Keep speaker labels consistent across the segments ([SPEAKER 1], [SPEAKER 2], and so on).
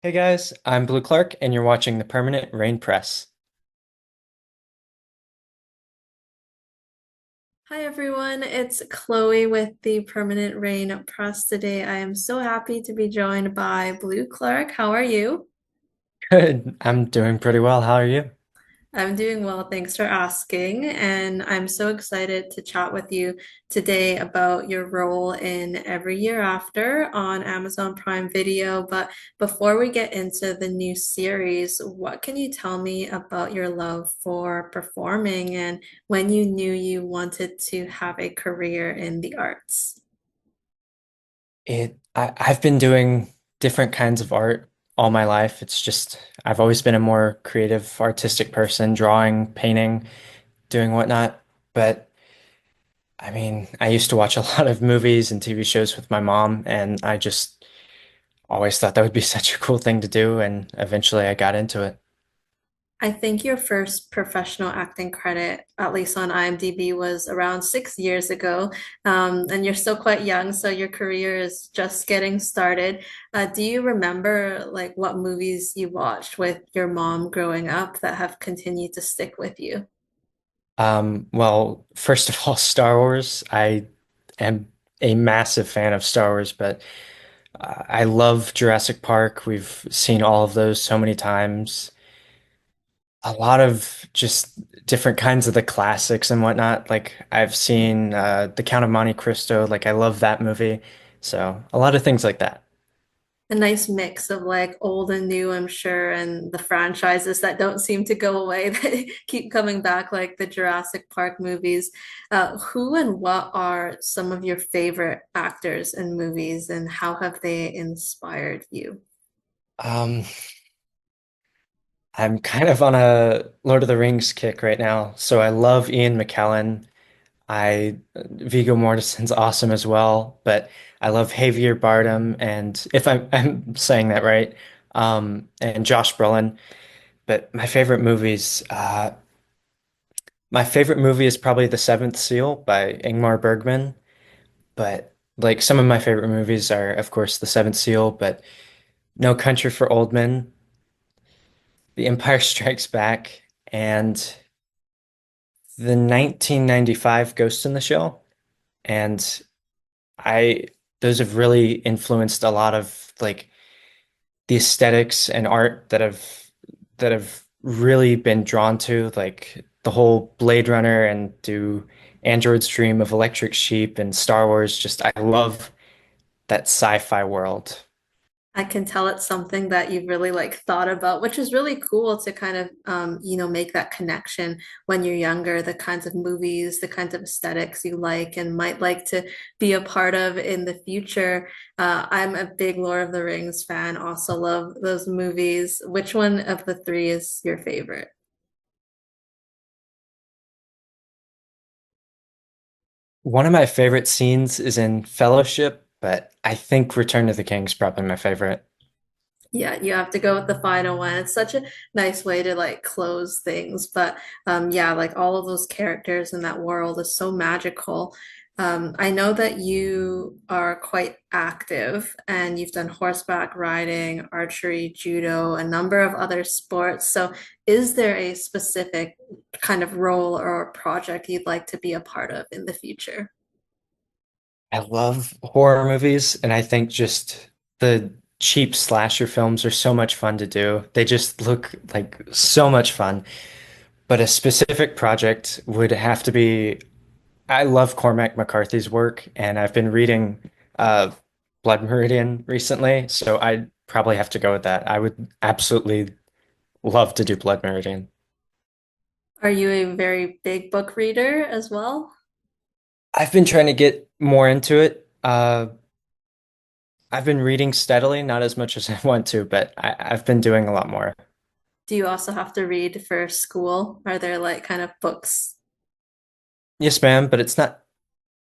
[SPEAKER 1] Hey guys, I'm Blue Clark, and you're watching the Permanent Rain Press.
[SPEAKER 2] Hi everyone, it's Chloe with the Permanent Rain Press today. I am so happy to be joined by Blue Clark. How are you?
[SPEAKER 1] Good, I'm doing pretty well. How are you?
[SPEAKER 2] I'm doing well, thanks for asking. And I'm so excited to chat with you today about your role in Every Year After on Amazon Prime Video. But before we get into the new series, what can you tell me about your love for performing and when you knew you wanted to have a career in the arts?
[SPEAKER 1] I've been doing different kinds of art all my life. It's just I've always been a more creative, artistic person, drawing, painting, doing whatnot. But I mean, I used to watch a lot of movies and TV shows with my mom, and I just always thought that would be such a cool thing to do, and eventually I got into it.
[SPEAKER 2] I think your first professional acting credit, at least on IMDb, was around 6 years ago. And you're still quite young, so your career is just getting started. Do you remember like what movies you watched with your mom growing up that have continued to stick with you?
[SPEAKER 1] Well, first of all, Star Wars. I am a massive fan of Star Wars, but I love Jurassic Park. We've seen all of those so many times. A lot of just different kinds of the classics and whatnot. Like I've seen The Count of Monte Cristo. Like I love that movie. So a lot of things like that.
[SPEAKER 2] A nice mix of like old and new, I'm sure, and the franchises that don't seem to go away that keep coming back, like the Jurassic Park movies. Who and what are some of your favorite actors in movies, and how have they inspired you?
[SPEAKER 1] Um, I'm kind of on a Lord of the Rings kick right now. So I love Ian McKellen. I Viggo Mortensen's awesome as well, but I love Javier Bardem and if I'm saying that right, and Josh Brolin. But my favorite movie is probably The Seventh Seal by Ingmar Bergman. But like some of my favorite movies are, of course, The Seventh Seal, but No Country for Old Men, The Empire Strikes Back, and the 1995 Ghost in the Shell. And I those have really influenced a lot of like the aesthetics and art that have really been drawn to like the whole Blade Runner and do Android's Dream of Electric Sheep and Star Wars. Just I love that sci-fi world.
[SPEAKER 2] I can tell it's something that you've really like thought about, which is really cool to kind of make that connection when you're younger, the kinds of movies, the kinds of aesthetics you like and might like to be a part of in the future. I'm a big Lord of the Rings fan, also love those movies. Which one of the three is your favorite?
[SPEAKER 1] One of my favorite scenes is in Fellowship, but I think Return of the King is probably my favorite.
[SPEAKER 2] Yeah, you have to go with the final one. It's such a nice way to like close things. But yeah, like all of those characters in that world is so magical. I know that you are quite active and you've done horseback riding, archery, judo, a number of other sports. So is there a specific kind of role or project you'd like to be a part of in the future?
[SPEAKER 1] I love horror movies, and I think just the cheap slasher films are so much fun to do. They just look like so much fun. But a specific project would have to be I love Cormac McCarthy's work, and I've been reading uh, Blood Meridian recently, so I'd probably have to go with that. I would absolutely love to do Blood Meridian.
[SPEAKER 2] Are you a very big book reader as well?
[SPEAKER 1] I've been trying to get more into it. I've been reading steadily, not as much as I want to, but I've been doing a lot more.
[SPEAKER 2] Do you also have to read for school? Are there like kind of books?
[SPEAKER 1] Yes, ma'am, but it's not.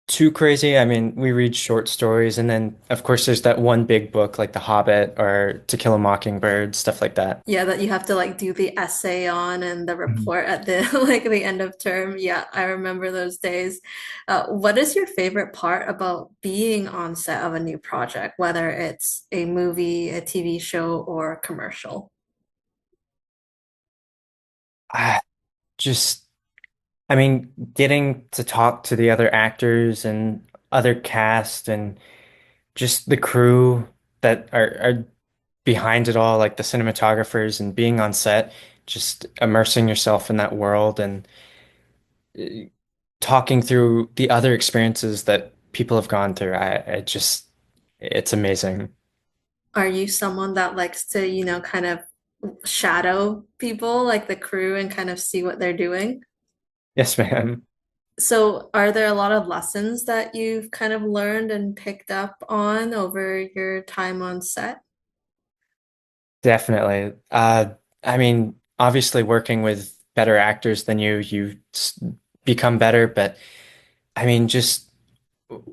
[SPEAKER 1] too crazy. I mean, we read short stories, and then of course there's that one big book like The Hobbit or To Kill a Mockingbird, stuff like that.
[SPEAKER 2] Yeah, that you have to like do the essay on and the
[SPEAKER 1] Mhm.
[SPEAKER 2] report at the like the end of term. Yeah, I remember those days. What is your favorite part about being on set of a new project, whether it's a movie, a TV show, or a commercial?
[SPEAKER 1] I just, I mean, getting to talk to the other actors and other cast and just the crew that are behind it all, like the cinematographers and being on set, just immersing yourself in that world and uh, talking through the other experiences that people have gone through. I just, it's amazing.
[SPEAKER 2] Are you someone that likes to, kind of shadow people like the crew and kind of see what they're doing?
[SPEAKER 1] Yes, ma'am.
[SPEAKER 2] So, are there a lot of lessons that you've kind of learned and picked up on over your time on set?
[SPEAKER 1] Definitely. I mean, obviously working with better actors than you become better, but I mean, just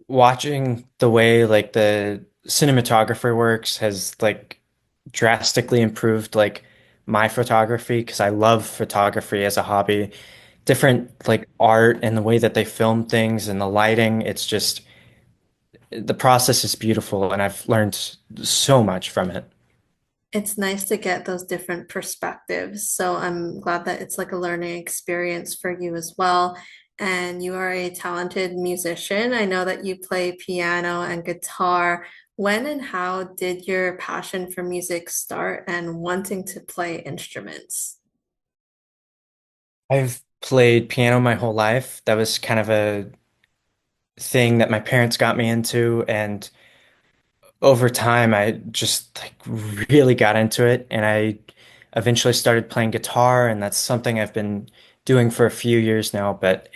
[SPEAKER 1] watching the way like the cinematographer works has like drastically improved like my photography because I love photography as a hobby. Different like art and the way that they film things and the lighting, it's just the process is beautiful and I've learned so much from it.
[SPEAKER 2] It's nice to get those different perspectives. So I'm glad that it's like a learning experience for you as well. And you are a talented musician. I know that you play piano and guitar. When and how did your passion for music start and wanting to play instruments?
[SPEAKER 1] I've played piano my whole life. That was kind of a thing that my parents got me into, and over time, I just like really got into it, and I eventually started playing guitar, and that's something I've been doing for a few years now. But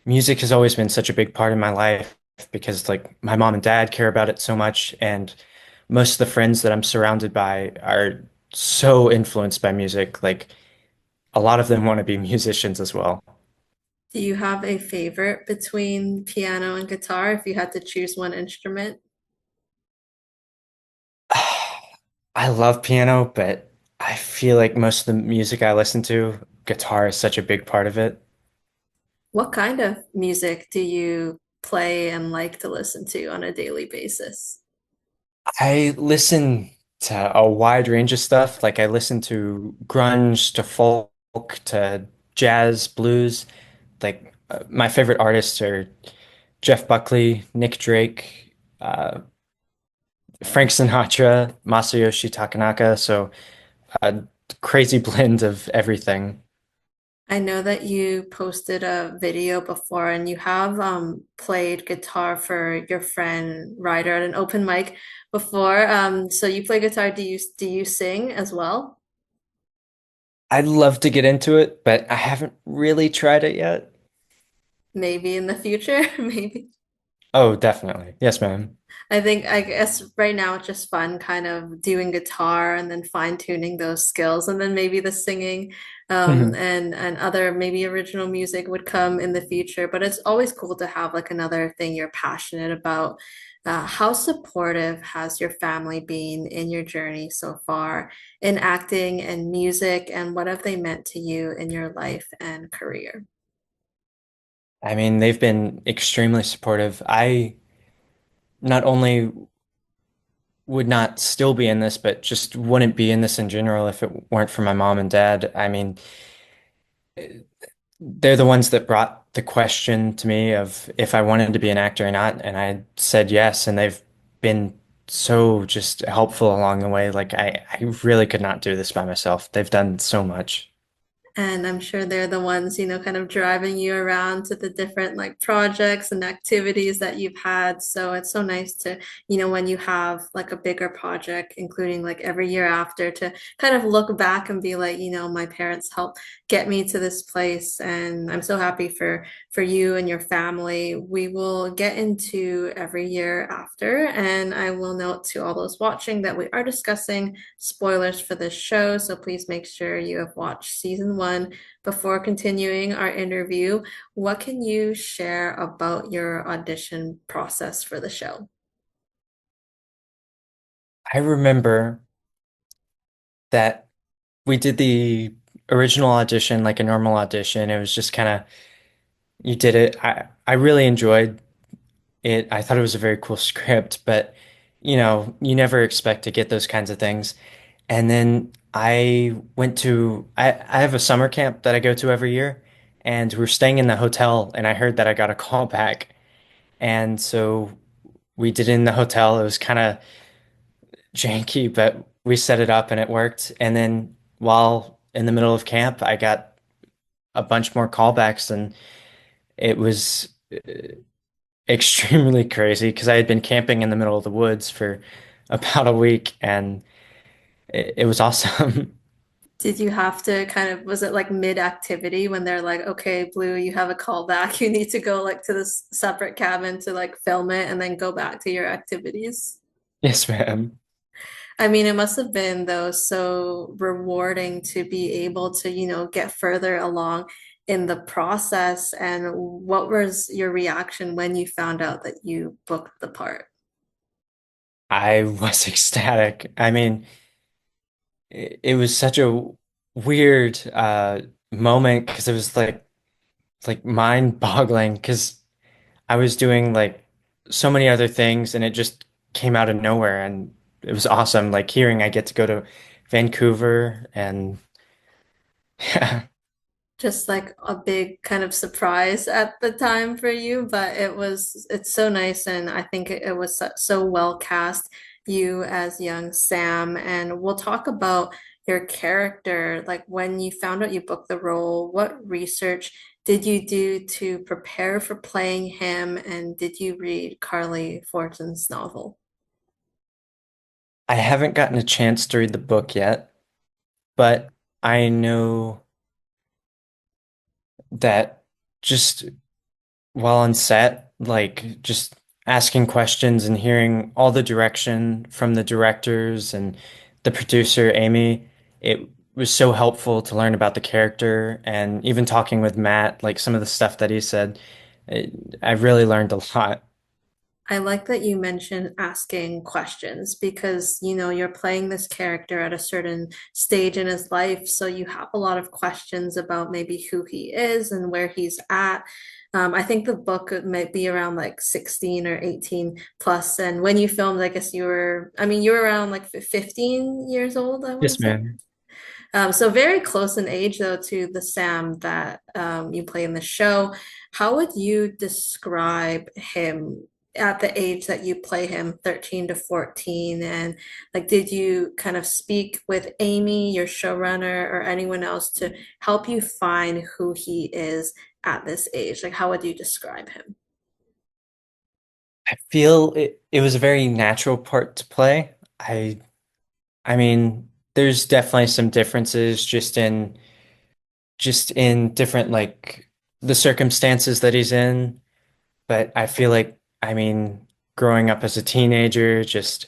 [SPEAKER 1] music has always been such a big part of my life because like my mom and dad care about it so much, and most of the friends that I'm surrounded by are so influenced by music. Like a lot of them want to be musicians as well.
[SPEAKER 2] Do you have a favorite between piano and guitar if you had to choose one instrument?
[SPEAKER 1] I love piano, but I feel like most of the music I listen to, guitar is such a big part of it.
[SPEAKER 2] What kind of music do you play and like to listen to on a daily basis?
[SPEAKER 1] I listen to a wide range of stuff. Like I listen to grunge, to folk, to jazz, blues. Like my favorite artists are Jeff Buckley, Nick Drake, Frank Sinatra, Masayoshi Takanaka. So a crazy blend of everything.
[SPEAKER 2] I know that you posted a video before and you have played guitar for your friend Ryder at an open mic before. So you play guitar. Do you sing as well?
[SPEAKER 1] I'd love to get into it, but I haven't really tried it yet.
[SPEAKER 2] Maybe in the future, maybe.
[SPEAKER 1] Oh, definitely. Yes, ma'am.
[SPEAKER 2] I guess right now it's just fun kind of doing guitar and then fine-tuning those skills and then maybe the singing
[SPEAKER 1] Mhm.
[SPEAKER 2] and other maybe original music would come in the future. But it's always cool to have like another thing you're passionate about. How supportive has your family been in your journey so far in acting and music, and what have they meant to you in your life and career?
[SPEAKER 1] I mean, they've been extremely supportive. I not only would not still be in this, but just wouldn't be in this in general if it weren't for my mom and dad. I mean, they're the ones that brought the question to me of if I wanted to be an actor or not, and I said yes, and they've been so just helpful along the way. Like I really could not do this by myself. They've done so much.
[SPEAKER 2] And I'm sure they're the ones, kind of driving you around to the different like projects and activities that you've had. So it's so nice to, when you have like a bigger project, including like every year after, to kind of look back and be like, my parents helped get me to this place. And I'm so happy for you and your family. We will get into every year after, and I will note to all those watching that we are discussing spoilers for this show. So please make sure you have watched season one, before continuing our interview, what can you share about your audition process for the show?
[SPEAKER 1] I remember that we did the original audition like a normal audition. It was just kind of you did it. I really enjoyed it. I thought it was a very cool script, but you never expect to get those kinds of things. And then I have a summer camp that I go to every year, and we're staying in the hotel, and I heard that I got a call back. And so we did it in the hotel. It was kind of janky, but we set it up and it worked. And then while in the middle of camp, I got a bunch more callbacks, and it was extremely crazy because I had been camping in the middle of the woods for about a week, and it was awesome.
[SPEAKER 2] Did you have to kind of, was it like mid-activity when they're like, okay, Blue, you have a call back. You need to go like to this separate cabin to like film it and then go back to your activities?
[SPEAKER 1] Yes, ma'am.
[SPEAKER 2] I mean, it must have been though so rewarding to be able to, get further along in the process. And what was your reaction when you found out that you booked the part?
[SPEAKER 1] I was ecstatic. I mean, it was such a weird moment because it was like mind-boggling because I was doing like so many other things and it just came out of nowhere and it was awesome. Like hearing I get to go to Vancouver and yeah,
[SPEAKER 2] Just like a big kind of surprise at the time for you, but it's so nice. And I think it was so well cast, you as young Sam. And we'll talk about your character. Like when you found out you booked the role, what research did you do to prepare for playing him? And did you read Carley Fortune's novel?
[SPEAKER 1] I haven't gotten a chance to read the book yet, but I know that just while on set, like just asking questions and hearing all the direction from the directors and the producer, Amy, it was so helpful to learn about the character and even talking with Matt, like some of the stuff that he said, I really learned a lot.
[SPEAKER 2] I like that you mentioned asking questions because, you're playing this character at a certain stage in his life. So you have a lot of questions about maybe who he is and where he's at. I think the book might be around like 16 or 18 plus. And when you filmed, I guess you were around like 15 years old, I want to
[SPEAKER 1] Yes,
[SPEAKER 2] say.
[SPEAKER 1] ma'am.
[SPEAKER 2] So very close in age though to the Sam that you play in the show. How would you describe him at the age that you play him, 13 to 14? And like, did you kind of speak with Amy, your showrunner, or anyone else to help you find who he is at this age? Like, how would you describe him?
[SPEAKER 1] I feel it was a very natural part to play. I mean, there's definitely some differences just in different like the circumstances that he's in. But I feel like, I mean, growing up as a teenager, just,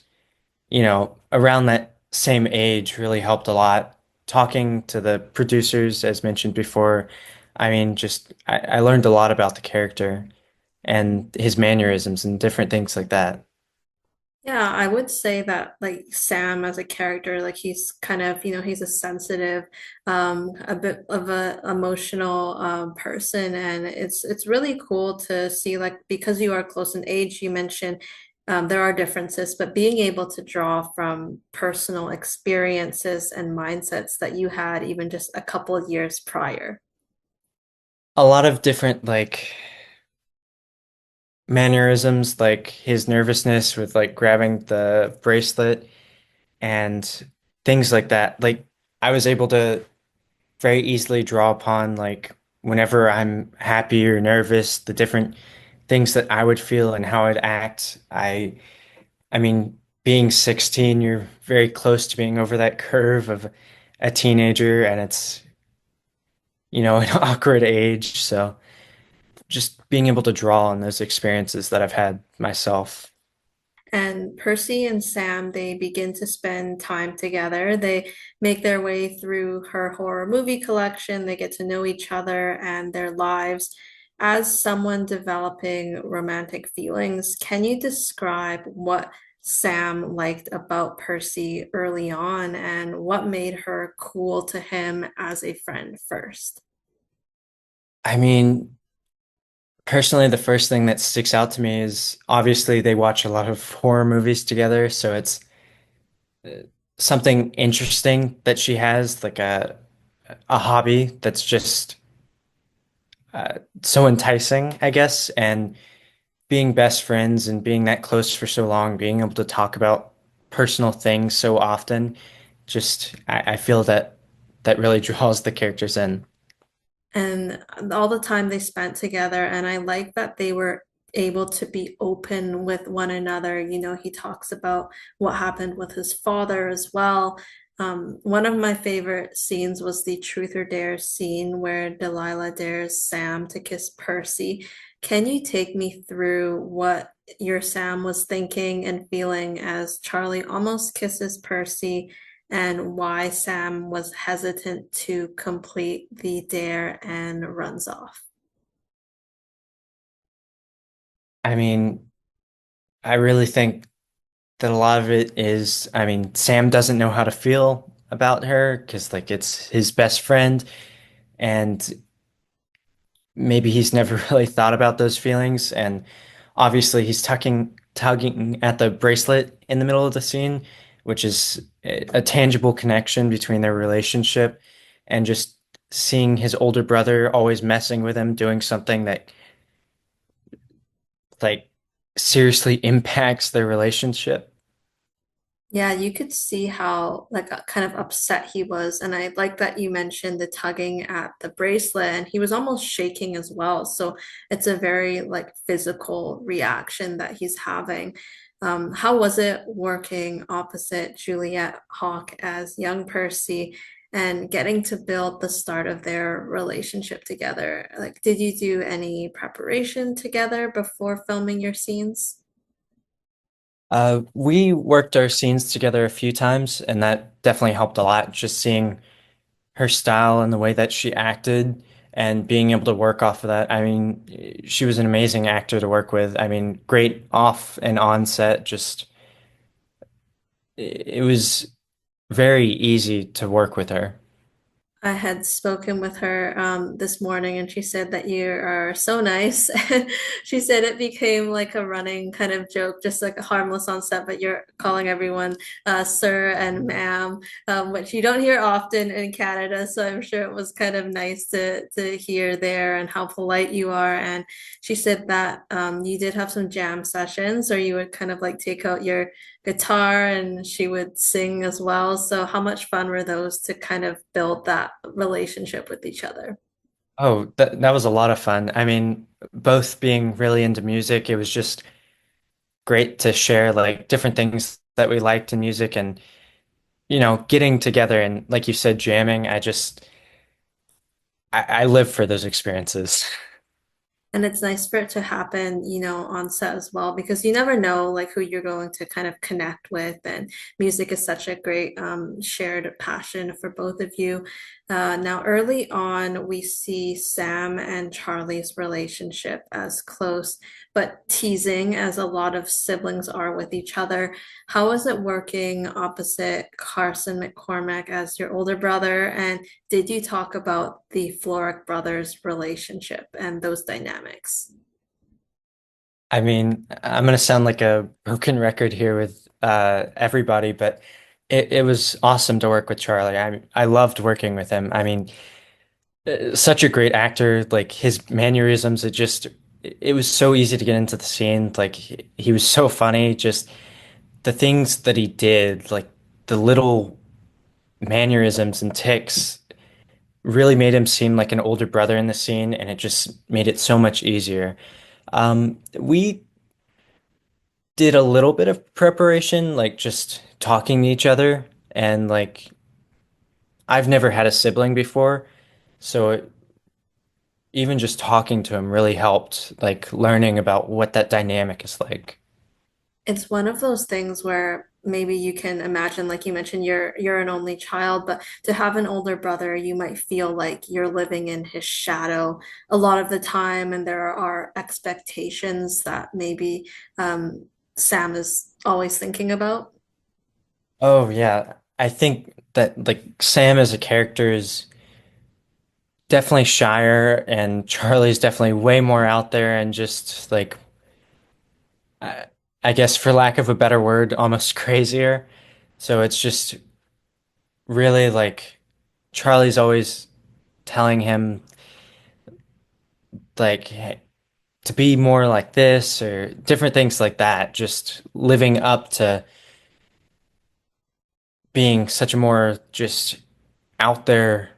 [SPEAKER 1] around that same age really helped a lot. Talking to the producers, as mentioned before, I mean, just I learned a lot about the character and his mannerisms and different things like that.
[SPEAKER 2] Yeah, I would say that like Sam as a character, like he's kind of, he's a sensitive, a bit of a emotional person, and it's really cool to see like because you are close in age, you mentioned there are differences, but being able to draw from personal experiences and mindsets that you had even just a couple of years prior.
[SPEAKER 1] A lot of different like mannerisms, like his nervousness with like grabbing the bracelet and things like that. Like I was able to very easily draw upon like whenever I'm happy or nervous, the different things that I would feel and how I'd act. I mean, being 16, you're very close to being over that curve of a teenager and it's, an awkward age. So just being able to draw on those experiences that I've had myself.
[SPEAKER 2] And Percy and Sam, they begin to spend time together. They make their way through her horror movie collection. They get to know each other and their lives. As someone developing romantic feelings, can you describe what Sam liked about Percy early on and what made her cool to him as a friend first?
[SPEAKER 1] I mean, personally, the first thing that sticks out to me is obviously they watch a lot of horror movies together, so it's something interesting that she has, like a hobby that's just so enticing, I guess, and being best friends and being that close for so long, being able to talk about personal things so often, just I feel that that really draws the characters in.
[SPEAKER 2] And all the time they spent together. And I like that they were able to be open with one another. You know, he talks about what happened with his father as well. One of my favorite scenes was the Truth or Dare scene where Delilah dares Sam to kiss Percy. Can you take me through what your Sam was thinking and feeling as Charlie almost kisses Percy? And why Sam was hesitant to complete the dare and runs off.
[SPEAKER 1] I mean, I really think that a lot of it is, I mean, Sam doesn't know how to feel about her because like it's his best friend and maybe he's never really thought about those feelings and obviously he's tugging at the bracelet in the middle of the scene, which is a tangible connection between their relationship and just seeing his older brother always messing with him, doing something that like seriously impacts their relationship.
[SPEAKER 2] Yeah, you could see how like kind of upset he was. And I like that you mentioned the tugging at the bracelet and he was almost shaking as well. So it's a very like physical reaction that he's having. How was it working opposite Juliet Hawk as young Percy and getting to build the start of their relationship together? Like, did you do any preparation together before filming your scenes?
[SPEAKER 1] We worked our scenes together a few times, and that definitely helped a lot. Just seeing her style and the way that she acted and being able to work off of that. I mean, she was an amazing actor to work with. I mean, great off and on set. Just it was very easy to work with her.
[SPEAKER 2] I had spoken with her this morning, and she said that you are so nice. She said it became like a running kind of joke, just like a harmless on set, but you're calling everyone sir and ma'am, which you don't hear often in Canada. So I'm sure it was kind of nice to hear there and how polite you are. And she said that you did have some jam sessions, or you would kind of like take out your guitar and she would sing as well. So how much fun were those to kind of build that relationship with each other?
[SPEAKER 1] Oh, that was a lot of fun. I mean, both being really into music, it was just great to share like different things that we liked in music and getting together and like you said, jamming. I live for those experiences.
[SPEAKER 2] And it's nice for it to happen, you know, on set as well, because you never know like who you're going to kind of connect with. And music is such a great shared passion for both of you. Now, early on, we see Sam and Charlie's relationship as close, but teasing as a lot of siblings are with each other. How is it working opposite Carson McCormack as your older brother? And did you talk about the Florek brothers' relationship and those dynamics?
[SPEAKER 1] I mean, I'm gonna sound like a broken record here with everybody, but it was awesome to work with Charlie. I loved working with him. I mean, such a great actor. Like his mannerisms, it was so easy to get into the scene. Like he was so funny. Just the things that he did, like the little mannerisms and ticks, really made him seem like an older brother in the scene, and it just made it so much easier. We did a little bit of preparation, like just talking to each other. And like, I've never had a sibling before. So even just talking to him really helped, like learning about what that dynamic is like.
[SPEAKER 2] It's one of those things where maybe you can imagine, like you mentioned, you're an only child, but to have an older brother, you might feel like you're living in his shadow a lot of the time, and there are expectations that maybe Sam is always thinking about.
[SPEAKER 1] Oh yeah, I think that like Sam as a character is definitely shyer, and Charlie's definitely way more out there and just like I, I guess for lack of a better word, almost crazier. So it's just really like Charlie's always telling him like hey, to be more like this or different things like that, just living up to being such a more just out there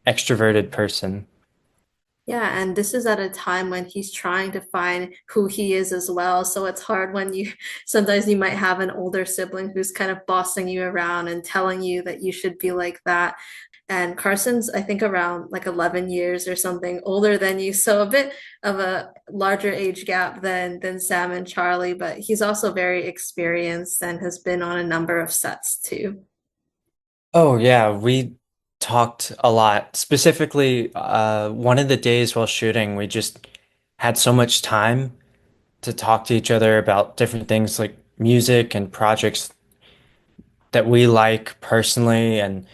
[SPEAKER 1] extroverted person.
[SPEAKER 2] Yeah, and this is at a time when he's trying to find who he is as well. So it's hard when you sometimes you might have an older sibling who's kind of bossing you around and telling you that you should be like that. And Carson's, I think, around like 11 years or something older than you, so a bit of a larger age gap than Sam and Charlie, but he's also very experienced and has been on a number of sets too.
[SPEAKER 1] Oh yeah, we talked a lot. Specifically, one of the days while shooting, we just had so much time to talk to each other about different things like music and projects that we like personally and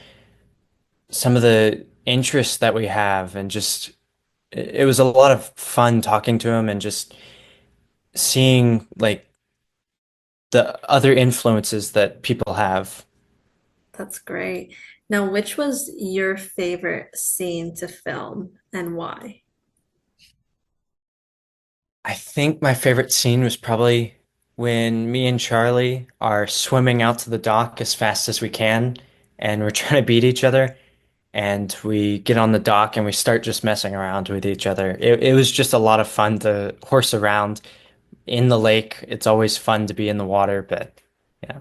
[SPEAKER 1] some of the interests that we have and just it was a lot of fun talking to him and just seeing like the other influences that people have.
[SPEAKER 2] That's great. Now, which was your favorite scene to film and why?
[SPEAKER 1] I think my favorite scene was probably when me and Charlie are swimming out to the dock as fast as we can and we're trying to beat each other and we get on the dock and we start just messing around with each other. It was just a lot of fun to horse around in the lake. It's always fun to be in the water, but yeah.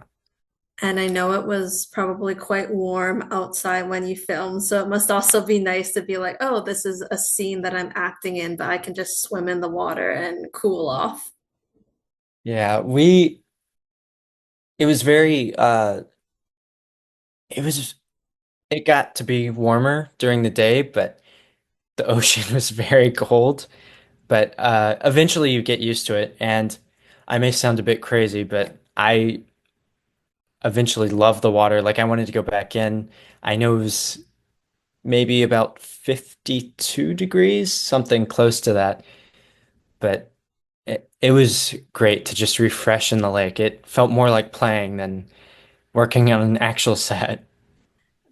[SPEAKER 2] And I know it was probably quite warm outside when you filmed, so it must also be nice to be like, oh, this is a scene that I'm acting in, but I can just swim in the water and cool off.
[SPEAKER 1] Yeah, we it was very it was it got to be warmer during the day, but the ocean was very cold. But eventually you get used to it, and I may sound a bit crazy, but I eventually loved the water. Like I wanted to go back in. I know it was maybe about 52 degrees, something close to that, but it was great to just refresh in the lake. It felt more like playing than working on an actual set.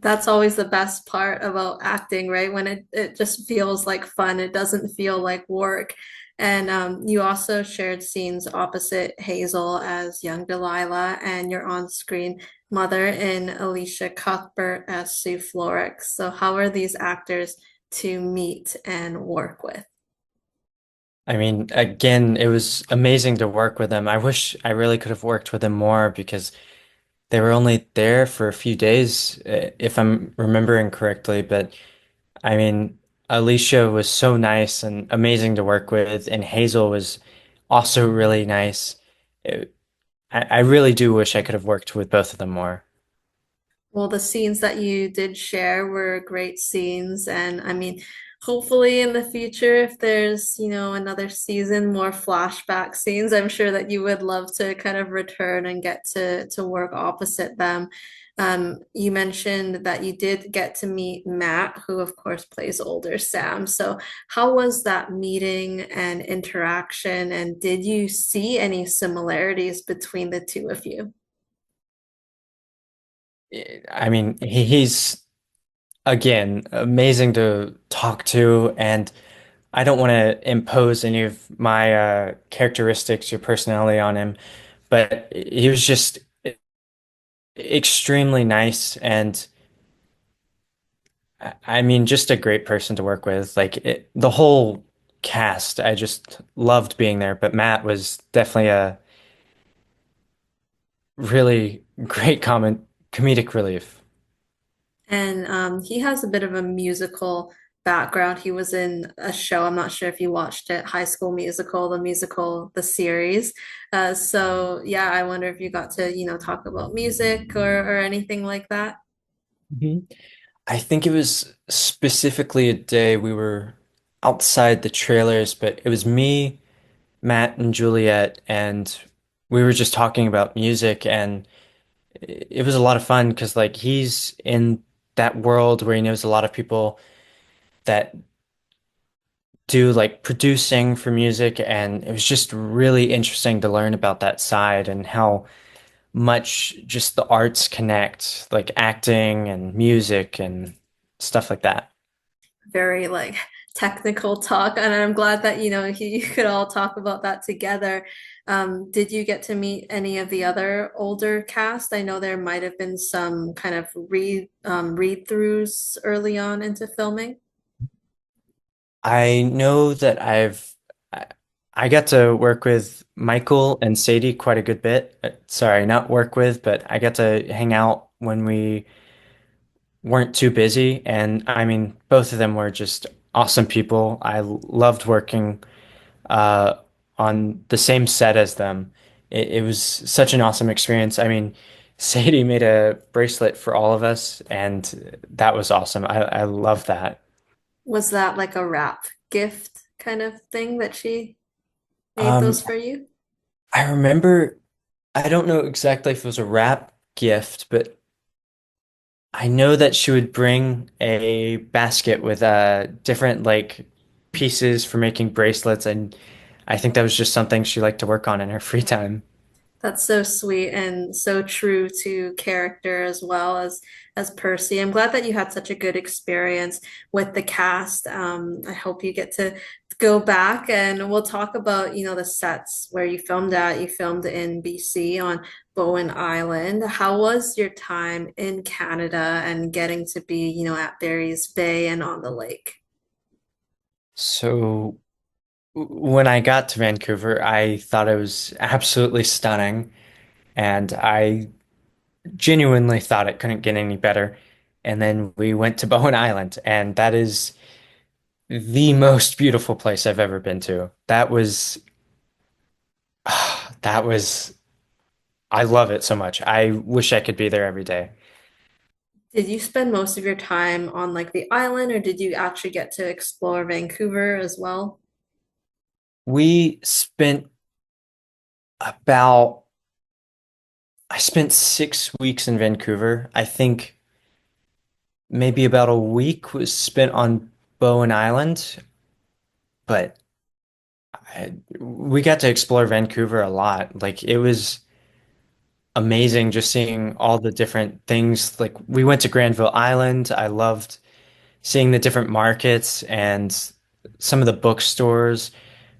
[SPEAKER 2] That's always the best part about acting, right? When it just feels like fun, it doesn't feel like work. And you also shared scenes opposite Hazel as young Delilah and your on-screen mother in Alicia Cuthbert as Sue Florek. So how are these actors to meet and work with?
[SPEAKER 1] I mean, again, it was amazing to work with them. I wish I really could have worked with them more because they were only there for a few days, if I'm remembering correctly. But I mean, Alicia was so nice and amazing to work with, and Hazel was also really nice. It- I really do wish I could have worked with both of them more.
[SPEAKER 2] Well, the scenes that you did share were great scenes, and I mean, hopefully in the future, if there's, another season, more flashback scenes, I'm sure that you would love to kind of return and get to work opposite them. You mentioned that you did get to meet Matt, who of course plays older Sam. So how was that meeting and interaction, and did you see any similarities between the two of you?
[SPEAKER 1] I mean, he's again amazing to talk to, and I don't want to impose any of my characteristics or personality on him, but he was just extremely nice and I mean just a great person to work with. Like the whole cast, I just loved being there, but Matt was definitely a really great comedic relief.
[SPEAKER 2] And he has a bit of a musical background. He was in a show. I'm not sure if you watched it, High School Musical, the musical, the series. So yeah, I wonder if you got to, talk about music or anything like that.
[SPEAKER 1] Mhm. I think it was specifically a day we were outside the trailers, but it was me, Matt, and Juliet, and we were just talking about music, and it was a lot of fun because like he's in that world where he knows a lot of people that do like producing for music, and it was just really interesting to learn about that side and how much just the arts connect, like acting and music and stuff like that.
[SPEAKER 2] Very like technical talk, and I'm glad that you could all talk about that together. Did you get to meet any of the other older cast? I know there might have been some kind of read-throughs early on into filming.
[SPEAKER 1] I know that I I got to work with Michael and Sadie quite a good bit. Sorry, not work with, but I got to hang out when we weren't too busy. And I mean, both of them were just awesome people. I loved working uh, on the same set as them. It was such an awesome experience. I mean, Sadie made a bracelet for all of us, and that was awesome. I love that.
[SPEAKER 2] Was that like a wrap gift kind of thing that she made
[SPEAKER 1] Um,
[SPEAKER 2] those for you?
[SPEAKER 1] I remember, I don't know exactly if it was a wrap gift, but I know that she would bring a basket with different like pieces for making bracelets, and I think that was just something she liked to work on in her free time.
[SPEAKER 2] That's so sweet and so true to character as well as Percy. I'm glad that you had such a good experience with the cast. I hope you get to go back and we'll talk about, the sets where you filmed at. You filmed in BC on Bowen Island. How was your time in Canada and getting to be, at Barry's Bay and on the lake?
[SPEAKER 1] So when I got to Vancouver, I thought it was absolutely stunning, and I genuinely thought it couldn't get any better. And then we went to Bowen Island, and that is the most beautiful place I've ever been to. That was, I love it so much. I wish I could be there every day.
[SPEAKER 2] Did you spend most of your time on like the island or did you actually get to explore Vancouver as well?
[SPEAKER 1] We spent about, I spent 6 weeks in Vancouver. I think maybe about a week was spent on Bowen Island, but we got to explore Vancouver a lot. Like it was amazing just seeing all the different things. Like we went to Granville Island. I loved seeing the different markets and some of the bookstores.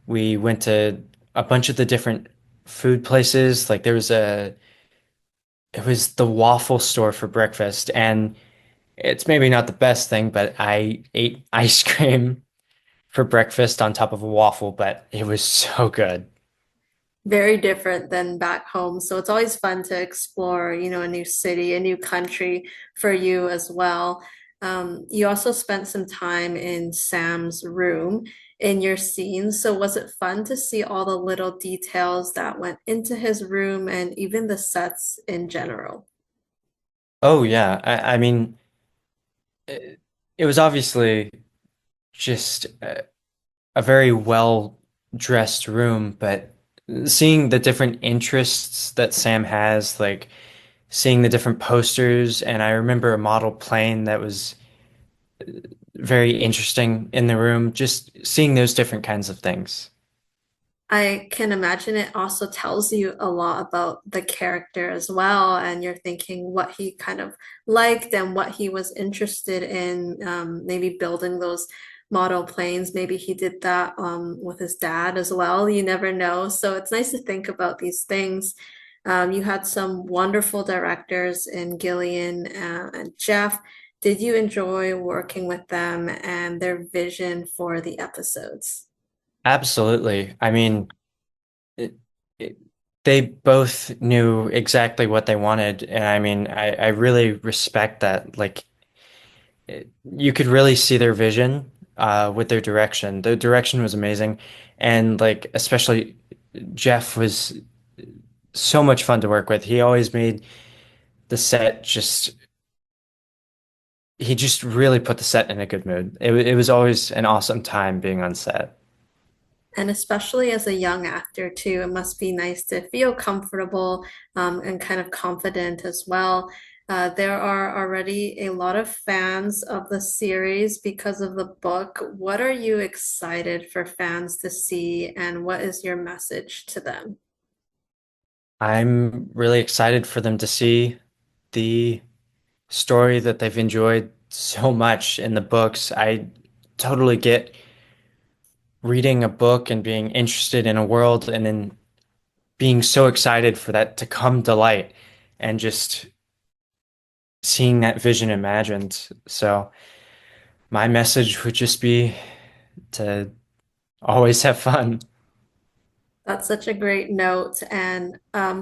[SPEAKER 1] We went to a bunch of the different food places. Like it was the waffle store for breakfast, and it's maybe not the best thing, but I ate ice cream for breakfast on top of a waffle, but it was so good.
[SPEAKER 2] Very different than back home. So it's always fun to explore, a new city, a new country for you as well. You also spent some time in Sam's room in your scenes. So was it fun to see all the little details that went into his room and even the sets in general?
[SPEAKER 1] Oh yeah, I mean, it was obviously just a very well dressed room, but seeing the different interests that Sam has, like seeing the different posters, and I remember a model plane that was very interesting in the room, just seeing those different kinds of things.
[SPEAKER 2] I can imagine it also tells you a lot about the character as well, and you're thinking what he kind of liked and what he was interested in, maybe building those model planes. Maybe he did that with his dad as well. You never know. So it's nice to think about these things. You had some wonderful directors in Gillian and Jeff. Did you enjoy working with them and their vision for the episodes?
[SPEAKER 1] Absolutely. I mean, it, it, they both knew exactly what they wanted, and I mean, I really respect that. Like, you could really see their vision with their direction. The direction was amazing, and like especially Jeff was so much fun to work with. He always made the set just he just really put the set in a good mood. It was always an awesome time being on set.
[SPEAKER 2] And especially as a young actor, too, it must be nice to feel comfortable and kind of confident as well. There are already a lot of fans of the series because of the book. What are you excited for fans to see, and what is your message to them?
[SPEAKER 1] I'm really excited for them to see the story that they've enjoyed so much in the books. I totally get reading a book and being interested in a world and then being so excited for that to come to light and just seeing that vision imagined. So my message would just be to always have fun.
[SPEAKER 2] That's such a great note. And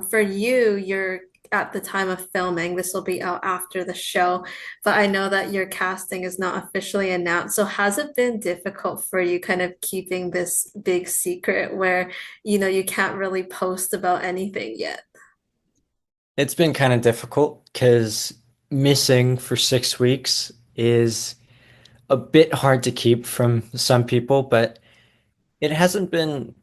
[SPEAKER 2] for you, you're at the time of filming, this will be out after the show, but I know that your casting is not officially announced. So has it been difficult for you kind of keeping this big secret where, you can't really post about anything yet?
[SPEAKER 1] It's been kind of difficult because missing for 6 weeks is a bit hard to keep from some people, but it hasn't been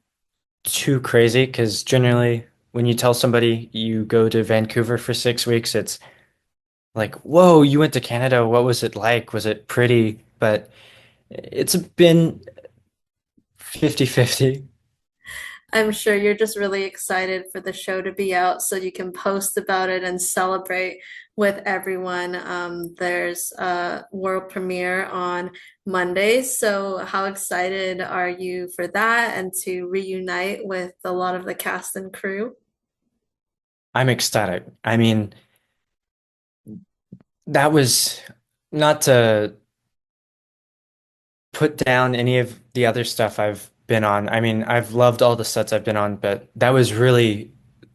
[SPEAKER 1] too crazy because generally when you tell somebody you go to Vancouver for 6 weeks, it's like, whoa, you went to Canada. What was it like? Was it pretty? But it's been 50-50.
[SPEAKER 2] I'm sure you're just really excited for the show to be out so you can post about it and celebrate with everyone. There's a world premiere on Monday, so how excited are you for that and to reunite with a lot of the cast and crew?
[SPEAKER 1] I'm ecstatic. I mean, that was not to put down any of the other stuff I've been on. I mean, I've loved all the sets I've been on, but that was really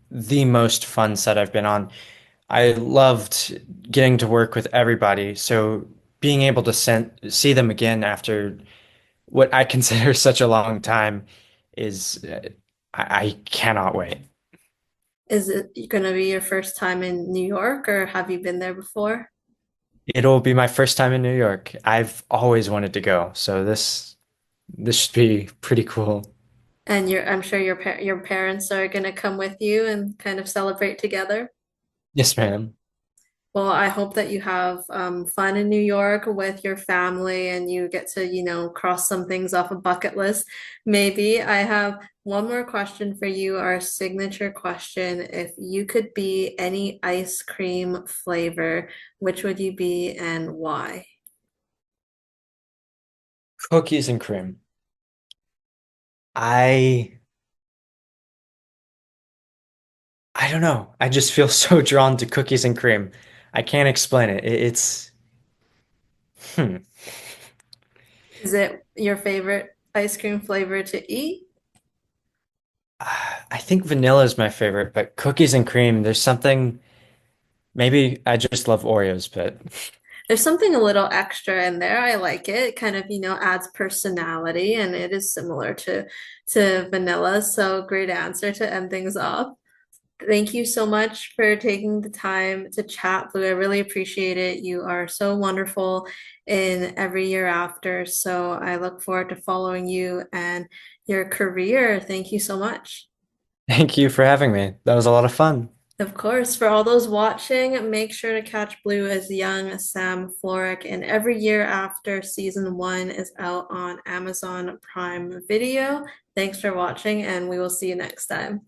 [SPEAKER 1] the most fun set I've been on. I loved getting to work with everybody. So being able to see them again after what I consider such a long time is, I cannot wait.
[SPEAKER 2] Is it going to be your first time in New York or have you been there before?
[SPEAKER 1] It'll be my first time in New York. I've always wanted to go, so this should be pretty cool.
[SPEAKER 2] And I'm sure your parents are going to come with you and kind of celebrate together.
[SPEAKER 1] Yes, ma'am.
[SPEAKER 2] Well, I hope that you have fun in New York with your family and you get to, cross some things off a bucket list. Maybe I have one more question for you, our signature question. If you could be any ice cream flavor, which would you be and why?
[SPEAKER 1] Cookies and cream. I I don't know. I just feel so drawn to cookies and cream. I can't explain it. It's hmm.
[SPEAKER 2] Is it your favorite ice cream flavor to eat?
[SPEAKER 1] I think vanilla is my favorite, but cookies and cream, there's something, maybe I just love Oreos, but
[SPEAKER 2] There's something a little extra in there. I like it. It kind of, adds personality and it is similar to vanilla. So great answer to end things off. Thank you so much for taking the time to chat, Blue. I really appreciate it. You are so wonderful in every year after. So I look forward to following you and your career. Thank you so much.
[SPEAKER 1] thank you for having me. That was a lot of fun.
[SPEAKER 2] Of course, for all those watching, make sure to catch Blue as young Sam Florek. And every year after season one is out on Amazon Prime Video. Thanks for watching, and we will see you next time.